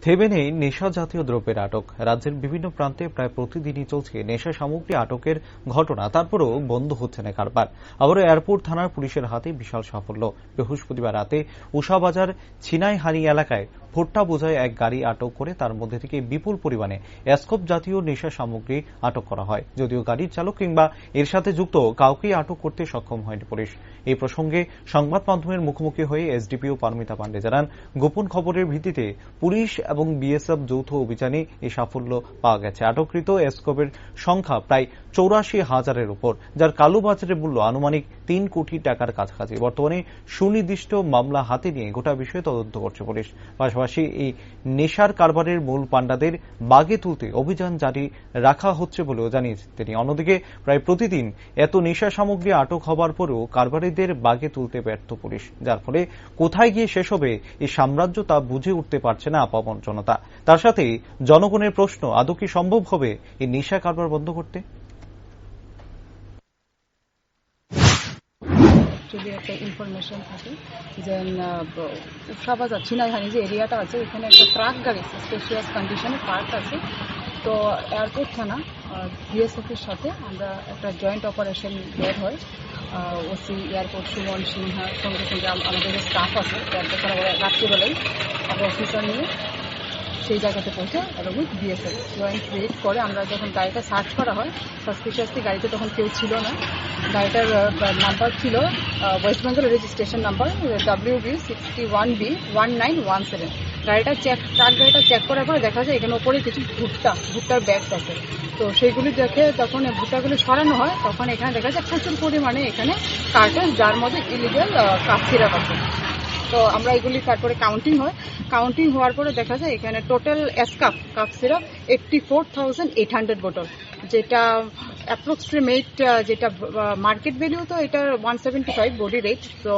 থেমে নেই নেশা জাতীয় দ্রব্যের আটক। রাজ্যের বিভিন্ন প্রান্তে প্রায় প্রতিদিনই চলছে নেশা সামগ্রী আটকের ঘটনা, তারপরও বন্ধ হচ্ছে না কারবার। আবারও এয়ারপোর্ট থানার পুলিশের হাতে বিশাল সাফল্য। বৃহস্পতিবার রাতে উষাবাজার ছিনাইহানি এলাকায় ভুট্টা বোঝাই এক গাড়ি আটক করে তার মধ্যে থেকে বিপুল পরিমাণে অ্যাসকপ জাতীয় নেশা সামগ্রী আটক করা হয়। যদিও গাড়ির চালক কিংবা এর সাথে যুক্ত কাউকেই আটক করতে সক্ষম হয়নি পুলিশ। এই প্রসঙ্গে সংবাদ মাধ্যমের মুখোমুখি হয়ে এসডিপিও পারমিতা পাণ্ডে জানান, গোপন খবরের ভিত্তিতে পুলিশ এবং বিএসএফ যৌথ অভিযানে এই সাফল্য পাওয়া গেছে। আটককৃত অ্যাসকপের সংখ্যা প্রায় 84,000-এর উপর, যার কালোবাজারে মূল্য আনুমানিক 3 কোটি টাকার কাছাকাছি। বর্তমানে সুনির্দিষ্ট মামলা হাতে নিয়ে গোটা বিষয়ে তদন্ত করছে পুলিশ। পাশাপাশি এই নেশার কারবারের মূল পাণ্ডাদের বাগে তুলতে অভিযান জারি রাখা হচ্ছে বলেও জানিয়েছেন তিনি। অন্যদিকে প্রায় প্রতিদিন এত নেশা সামগ্রী আটক হবার পরেও কারবারিদের বাগে তুলতে ব্যর্থ পুলিশ, যার ফলে কোথায় গিয়ে শেষ হবে এই সাম্রাজ্য তা বুঝে উঠতে পারছে না আপামর জনতা। তার সাথে জনগণের প্রশ্ন, আদৌ কি সম্ভব হবে এই নেশা কারবার বন্ধ করতে? যদি একটা ইনফরমেশন থাকে যে উষাবাজার ছিনাইহানি যে এরিয়াটা আছে, এখানে একটা ট্রাক গাড়ি স্পেশিয়াস কন্ডিশনে পার্ক আছে। তো এয়ারপোর্ট থানা বিএসএফের সাথে আমরা একটা জয়েন্ট অপারেশন বের হয়। ওসি এয়ারপোর্ট সুমন সিনহার সঙ্গে সঙ্গে আমাদের যে স্টাফ আছে এয়ারপোর্ট থানা, রাত্রিবেলায় আমরা অফিসার নিয়ে সেই জায়গাতে পৌঁছে এবং বিএসএফ জয়েন্ট রেড করে আমরা যখন গাড়িটা সার্চ করা হয়, সাসপিশিয়াসলি গাড়িতে তখন কেউ ছিল না। গাড়িটার নাম্বার ছিল West Bengal registration number WB61B1917। Truck গাড়িটা চেক করার পরে দেখা যায় এখানে ওপরে কিছু ভুট্টার ব্যাগস আছে। তো সেইগুলি দেখে তখন ভুট্টাগুলি সরানো হয়, তখন এখানে দেখা যায় প্রচুর পরিমাণে এখানে কার্টেজ, যার মধ্যে ইলিগাল কাপ সিরাপ আছে। তো আমরা এগুলি তারপরে কাউন্টিং হওয়ার পরে দেখা যায় এখানে টোটাল কাপ সিরাপ 84,800 বোতল, যেটা অ্যাপ্রক্সিমেট যেটা মার্কেট ভ্যালু তো এটা 175 বডি রেট, তো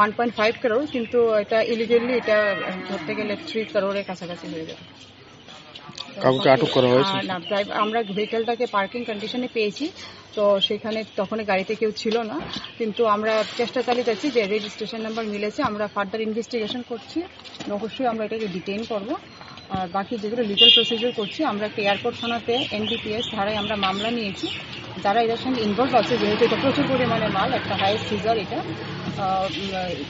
1.5 crore, কিন্তু এটা ইলিগালি এটা ধরতে গেলে 3 crore-এর কাছাকাছি হয়ে যাবে। কাউকে আটক করা হয়েছে না, আমরা ভেহিকেলটাকে পার্কিং কন্ডিশনে পেয়েছি, তো সেখানে তখন গাড়িতে কেউ ছিল না, কিন্তু আমরা চেষ্টা চালিয়ে যাচ্ছি যে রেজিস্ট্রেশন নাম্বার মিলেছে, আমরা ফার্দার ইনভেস্টিগেশন করছি, অবশ্যই আমরা এটাকে ডিটেইন করব। আর বাকি যেগুলো লিগাল প্রসিডিউর করছি, আমরা একটা এয়ারপোর্ট থানাতে NDPS ধারায় আমরা মামলা নিয়েছি। যারা এদের সঙ্গে ইনভলভ আছে, যেহেতু এটা প্রচুর পরিমাণে মাল, একটা হাইয়েস্ট সিজার এটা,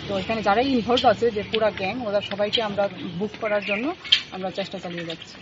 তো এখানে যারাই ইনভলভ আছে যে পুরা গ্যাং, ওরা সবাইকে আমরা বুক করার জন্য আমরা চেষ্টা চালিয়ে যাচ্ছি।